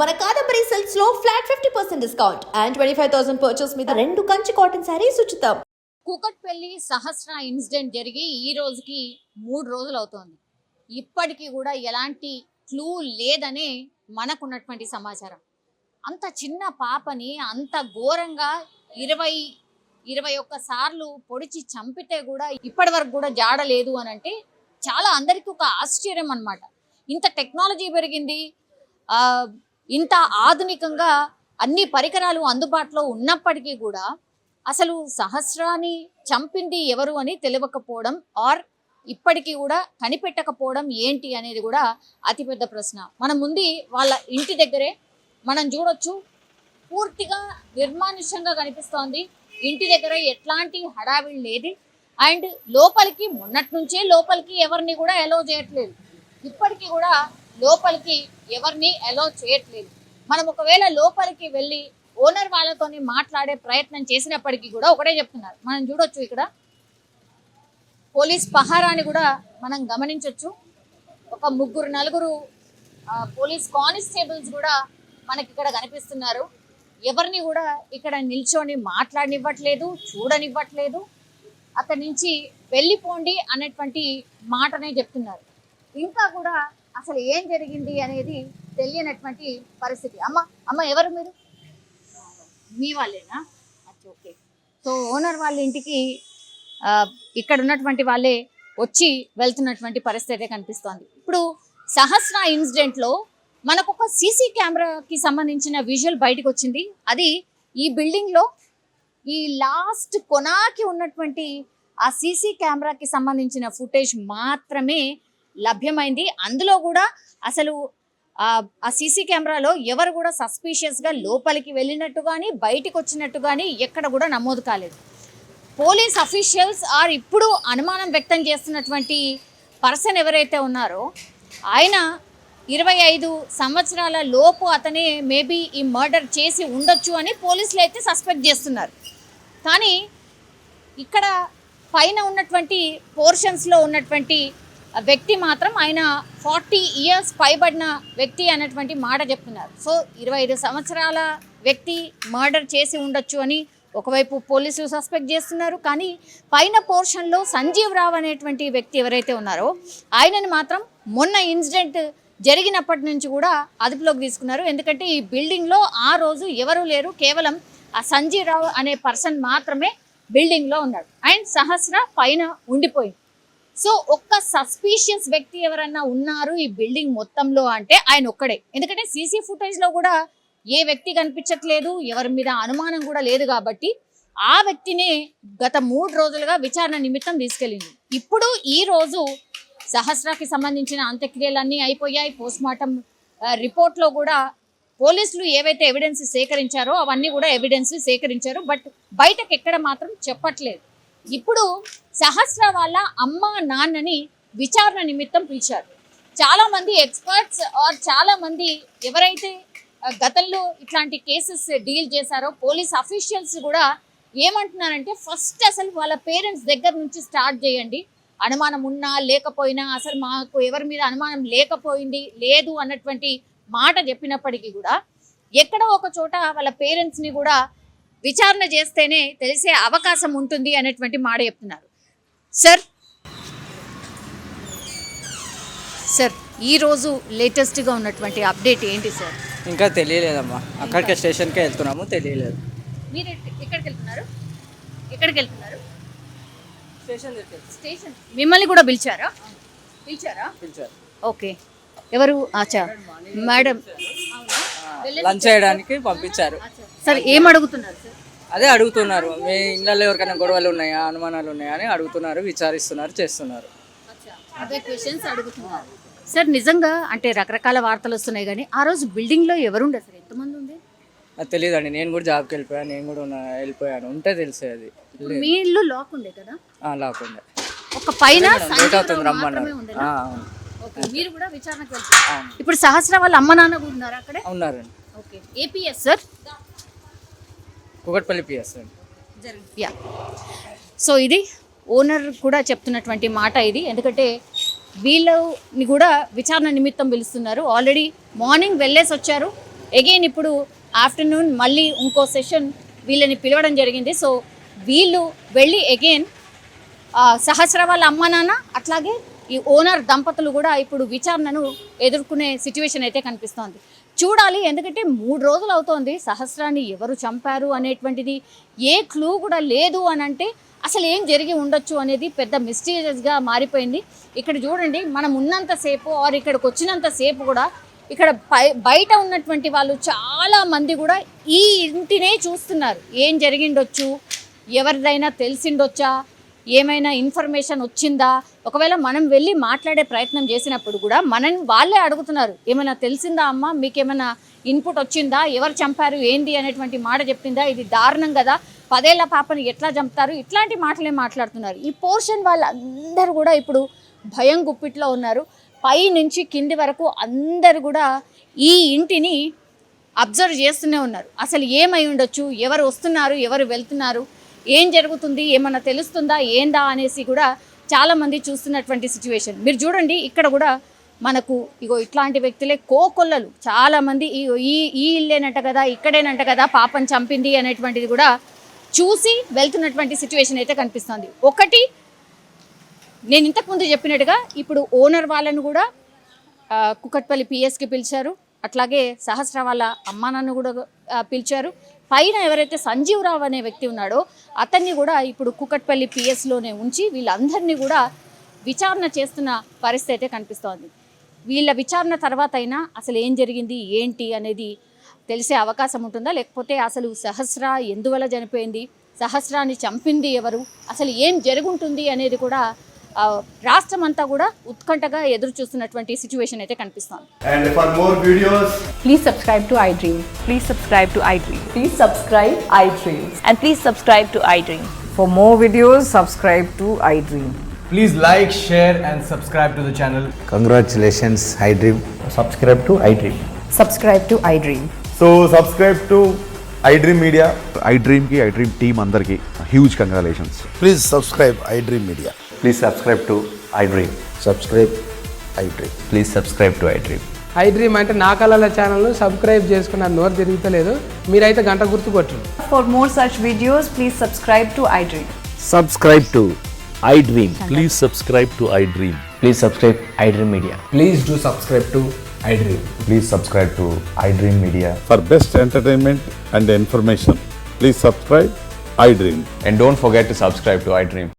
మన కాదంబరి సిల్క్స్ లో flat 50% discount and 25,000 purchase మీద 2 కంచి కాటన్ సారీస్ ఉచితం. కూకట్పల్లి సహస్ర ఇన్సిడెంట్ జరిగి ఈ రోజుకి 3 రోజులు అవుతోంది. ఇప్పటికీ కూడా ఎలాంటి క్లూ లేదనే మనకున్నటువంటి సమాచారం. అంత చిన్న పాపని అంత ఘోరంగా 21 సార్లు పొడిచి చంపితే కూడా ఇప్పటి వరకు కూడా జాడలేదు అని అంటే చాలా అందరికీ ఒక ఆశ్చర్యం అన్నమాట. ఇంత టెక్నాలజీ పెరిగింది, ఇంత ఆధునికంగా అన్ని పరికరాలు అందుబాటులో ఉన్నప్పటికీ కూడా అసలు సహస్రాన్ని చంపింది ఎవరు అని తెలియకపోవడం ఆర్ ఇప్పటికీ కూడా కనిపెట్టకపోవడం ఏంటి అనేది కూడా అతిపెద్ద ప్రశ్న. మన ముందు వాళ్ళ ఇంటి దగ్గరే మనం చూడొచ్చు, పూర్తిగా నిర్మానుష్యంగా కనిపిస్తోంది. ఇంటి దగ్గర ఎట్లాంటి హడావిడి లేదు. అండ్ లోపలికి మొన్నటి నుంచే లోపలికి ఎవరిని కూడా అలౌ చేయట్లేదు. ఇప్పటికీ కూడా లోపలికి ఎవరిని అలౌ చేయట్లేదు. మనం ఒకవేళ లోపలికి వెళ్ళి ఓనర్ వాళ్ళతోని మాట్లాడే ప్రయత్నం చేసినప్పటికీ కూడా ఒకటే చెప్తున్నారు. మనం చూడొచ్చు, ఇక్కడ పోలీస్ పహారాని కూడా మనం గమనించవచ్చు. ఒక 3-4 పోలీస్ కానిస్టేబుల్స్ కూడా మనకి ఇక్కడ కనిపిస్తున్నారు. ఎవరిని కూడా ఇక్కడ నిల్చొని మాట్లాడనివ్వట్లేదు, చూడనివ్వట్లేదు. అక్కడి నుంచి వెళ్ళిపోండి అనేటువంటి మాటనే చెప్తున్నారు. ఇంకా కూడా అసలు ఏం జరిగింది అనేది తెలియనటువంటి పరిస్థితి. అమ్మ ఎవరు మీరు? మీ వాళ్ళేనా? ఓకే. సో ఓనర్ వాళ్ళ ఇంటికి ఇక్కడ ఉన్నటువంటి వాళ్ళే వచ్చి వెళ్తున్నటువంటి పరిస్థితి కనిపిస్తోంది. ఇప్పుడు సహస్ర ఇన్సిడెంట్లో మనకు ఒక సీసీ కెమెరాకి సంబంధించిన విజువల్ బయటకు వచ్చింది. అది ఈ బిల్డింగ్లో ఈ లాస్ట్ కొనాకి ఉన్నటువంటి ఆ సీసీ కెమెరాకి సంబంధించిన ఫుటేజ్ మాత్రమే లభ్యమైంది. అందులో కూడా అసలు ఆ సీసీ కెమెరాలో ఎవరు కూడా సస్పీషియస్గా లోపలికి వెళ్ళినట్టు కానీ బయటికి వచ్చినట్టు కానీ ఎక్కడ కూడా నమోదు కాలేదు. పోలీస్ అఫీషియల్స్ ఇప్పుడు అనుమానం వ్యక్తం చేస్తున్నటువంటి పర్సన్ ఎవరైతే ఉన్నారో ఆయన 25 సంవత్సరాల లోపు అతనే మేబీ ఈ మర్డర్ చేసి ఉండొచ్చు అని పోలీసులు అయితే సస్పెక్ట్ చేస్తున్నారు. కానీ ఇక్కడ పైన ఉన్నటువంటి పోర్షన్స్లో ఉన్నటువంటి వ్యక్తి మాత్రం ఆయన 40 ఇయర్స్ పైబడిన వ్యక్తి అన్నటువంటి మాట చెప్తున్నారు. సో 25 సంవత్సరాల వ్యక్తి మర్డర్ చేసి ఉండొచ్చు అని ఒకవైపు పోలీసులు సస్పెక్ట్ చేస్తున్నారు. కానీ పైన పోర్షన్లో సంజీవ్ రావు అనేటువంటి వ్యక్తి ఎవరైతే ఉన్నారో ఆయనని మాత్రం మొన్న ఇన్సిడెంట్ జరిగినప్పటి నుంచి కూడా అదుపులోకి తీసుకున్నారు. ఎందుకంటే ఈ బిల్డింగ్లో ఆ రోజు ఎవరు లేరు, కేవలం ఆ సంజీవ్ రావు అనే పర్సన్ మాత్రమే బిల్డింగ్లో ఉన్నాడు. అండ్ సహస్ర పైన ఉండిపోయింది. సో ఒక్క సస్పీషియస్ వ్యక్తి ఎవరన్నా ఉన్నారు ఈ బిల్డింగ్ మొత్తంలో అంటే ఆయన ఒక్కడే. ఎందుకంటే సీసీ ఫుటేజ్లో కూడా ఏ వ్యక్తి కనిపించట్లేదు, ఎవరి మీద అనుమానం కూడా లేదు. కాబట్టి ఆ వ్యక్తినే గత 3 రోజులుగా విచారణ నిమిత్తం తీసుకెళ్ళింది. ఇప్పుడు ఈ రోజు సహస్రకి సంబంధించిన అంత్యక్రియలన్నీ అయిపోయాయి. పోస్ట్మార్టం రిపోర్ట్లో కూడా పోలీసులు ఏవైతే ఎవిడెన్స్ సేకరించారో అవన్నీ కూడా ఎవిడెన్స్ సేకరించారు. బట్ బయటకు ఎక్కడ మాత్రం చెప్పట్లేదు. ఇప్పుడు సహస్ర వాళ్ళ అమ్మ నాన్నని విచారణ నిమిత్తం పిలిచారు. చాలామంది ఎక్స్పర్ట్స్ ఆర్ చాలామంది ఎవరైతే గతంలో ఇట్లాంటి కేసెస్ డీల్ చేశారో పోలీస్ అఫీషియల్స్ కూడా ఏమంటున్నారంటే ఫస్ట్ అసలు వాళ్ళ పేరెంట్స్ దగ్గర నుంచి స్టార్ట్ చేయండి. అనుమానం ఉన్నా లేకపోయినా అసలు మాకు ఎవరి మీద అనుమానం లేదు అన్నటువంటి మాట చెప్పినప్పటికీ కూడా ఎక్కడో ఒక చోట వాళ్ళ పేరెంట్స్ని కూడా విచారణ చేస్తేనే తెలిసే అవకాశం ఉంటుంది అనేటువంటి మాట చెప్తున్నారు. సార్ ఈరోజు లేటెస్ట్గా ఉన్నటువంటి అప్డేట్ ఏంటి సార్? ఇంకా తెలియలేదమ్మా, అక్కడికి స్టేషన్కే వెళ్తున్నాము, తెలియలేదు. మీరు ఎక్కడికి వెళ్తున్నారు? స్టేషన్. మిమ్మల్ని కూడా పిలిచారా? ఓకే. ఎవరు? ఆచా మేడం లంచ్ చేయడానికి పంపించారు. సార్ ఏం అడుగుతున్నారు సార్? అదే అడుగుతున్నారు, మీ ఇళ్ళల్లో ఎవరికైనా గొడవలు ఉన్నాయా, అనుమానాలు ఉన్నాయా అని అడుగుతున్నారు, విచారిస్తున్నారు, చేస్తున్నారు. అదే క్వశ్చన్స్ అడుగుతున్నారు. సార్ నిజంగా అంటే రకరకాల వార్తలు వస్తున్నాయి కానీ ఆ రోజు బిల్డింగ్లో ఎవరుండే సార్? ఎంతమంది ఉండే? అది తెలియదండి. నేను కూడా జాబ్కి వెళ్ళిపోయాను, నేను కూడా వెళ్ళిపోయాను. ఉంటే తెలిసేది. మీ ఇల్లు లాక్ ఉండే కదా? లాక్ ఉండే. ఒక పైన లేట్ అవుతుంది రమ్మన్నారు. మీరు కూడా విచారణకు వెళ్తారు. ఇప్పుడు సహస్ర వాళ్ళ అమ్మ నాన్న కూడా ఉన్నారు అక్కడే? ఉన్నారండి. Okay. APS sir? Kukatpally PS అండి. యా. సో ఇది ఓనర్ కూడా చెప్తున్నటువంటి మాట ఇది. ఎందుకంటే వీళ్ళని కూడా విచారణ నిమిత్తం పిలుస్తున్నారు. ఆల్రెడీ మార్నింగ్ వెళ్ళేసి వచ్చారు. అగైన్ ఇప్పుడు ఆఫ్టర్నూన్ మళ్ళీ ఇంకో సెషన్ వీళ్ళని పిలవడం జరిగింది. సో వీళ్ళు వెళ్ళి అగైన్ సహస్ర వాళ్ళ అమ్మ నాన్న అట్లాగే ఈ ఓనర్ దంపతులు కూడా ఇప్పుడు విచారణను ఎదుర్కొనే సిచ్యువేషన్ అయితే కనిపిస్తోంది. చూడాలి, ఎందుకంటే 3 రోజులు అవుతోంది సహస్రాన్ని ఎవరు చంపారు అనేటువంటిది ఏ క్లూ కూడా లేదు అని అంటే అసలు ఏం జరిగి ఉండొచ్చు అనేది పెద్ద మిస్టీరియస్గా మారిపోయింది. ఇక్కడ చూడండి, మనం ఉన్నంతసేపు ఆర్ ఇక్కడికి వచ్చినంతసేపు కూడా ఇక్కడ బయట ఉన్నటువంటి వాళ్ళు చాలా మంది కూడా ఈ ఇంటినే చూస్తున్నారు. ఏం జరిగిండొచ్చు, ఎవరిదైనా తెలిసిండొచ్చా, ఏమైనా ఇన్ఫర్మేషన్ వచ్చిందా, ఒకవేళ మనం వెళ్ళి మాట్లాడే ప్రయత్నం చేసినప్పుడు కూడా వాళ్ళే అడుగుతున్నారు, ఏమైనా తెలిసిందా అమ్మ, మీకేమైనా ఇన్పుట్ వచ్చిందా, ఎవరు చంపారు ఏంది అనేటువంటి మాట చెప్పిందా, ఇది దారుణం కదా, 10 ఏళ్ల పాపని ఎట్లా చంపుతారు, ఇట్లాంటి మాటలే మాట్లాడుతున్నారు. ఈ పోర్షన్ వాళ్ళందరూ కూడా ఇప్పుడు భయం గుప్పిట్లో ఉన్నారు. పై నుంచి కింది వరకు అందరు కూడా ఈ ఇంటిని అబ్జర్వ్ చేస్తూనే ఉన్నారు. అసలు ఏమై ఉండొచ్చు, ఎవరు వస్తున్నారు, ఎవరు వెళ్తున్నారు, ఏం జరుగుతుంది, ఏమన్నా తెలుస్తుందా ఏందా అనేసి కూడా చాలామంది చూస్తున్నటువంటి సిచ్యువేషన్. మీరు చూడండి, ఇక్కడ కూడా మనకు ఇగో ఇట్లాంటి వ్యక్తులే కోకొల్లలు చాలామంది ఈ ఇల్లేనంట కదా, ఇక్కడేనంట కదా పాపం చంపింది అనేటువంటిది కూడా చూసి వెళ్తున్నటువంటి సిచ్యువేషన్ అయితే కనిపిస్తుంది. ఒకటి నేను ఇంతకుముందు చెప్పినట్టుగా ఇప్పుడు ఓనర్ వాళ్ళను కూడా కుకట్పల్లి పిఎస్కి పిలిచారు, అట్లాగే సహస్ర వాళ్ళ అమ్మా నాన్న కూడా పిలిచారు. పైన ఎవరైతే సంజీవరావు అనే వ్యక్తి ఉన్నాడో అతన్ని కూడా ఇప్పుడు కుకట్పల్లి పిఎస్లోనే ఉంచి వీళ్ళందరినీ కూడా విచారణ చేస్తున్న పరిస్థితి అయితే కనిపిస్తోంది. వీళ్ళ విచారణ తర్వాత అయినా అసలు ఏం జరిగింది ఏంటి అనేది తెలిసే అవకాశం ఉంటుందా, లేకపోతే అసలు సహస్ర ఎందువల్ల చనిపోయింది, సహస్రాన్ని చంపింది ఎవరు, అసలు ఏం జరుగుంటుంది అనేది కూడా రాష్ట్రం అంతా కూడా ఉత్కంఠగా ఎదురు చూస్తున్నటువంటి సిచ్యువేషన్ అయితే కనిపిస్తోంది. And for more videos, Please subscribe to iDream. Please subscribe to iDream. Please subscribe iDream. And please subscribe to iDream. For more videos, subscribe to iDream. please like, share and subscribe to the channel. Congratulations, iDream. Subscribe to iDream. Subscribe to iDream. So subscribe to iDream Media. iDream की iDream team अंदर की huge congratulations. Please subscribe iDream Media. Please subscribe to iDream. Subscribe iDream. Please subscribe to iDream. iDream అంటే నా కళల ఛానల్ను subscribe చేసుకున్న నోరు తిరుగుతలేదు, మీరైతే గంట గుర్తు కొట్టండి. For more such videos, please subscribe to iDream. Subscribe to iDream. Please subscribe to iDream. Please subscribe iDream Media. Please do subscribe to iDream. Please subscribe to iDream Media. For best entertainment and information, please subscribe iDream. And don't forget to subscribe to iDream.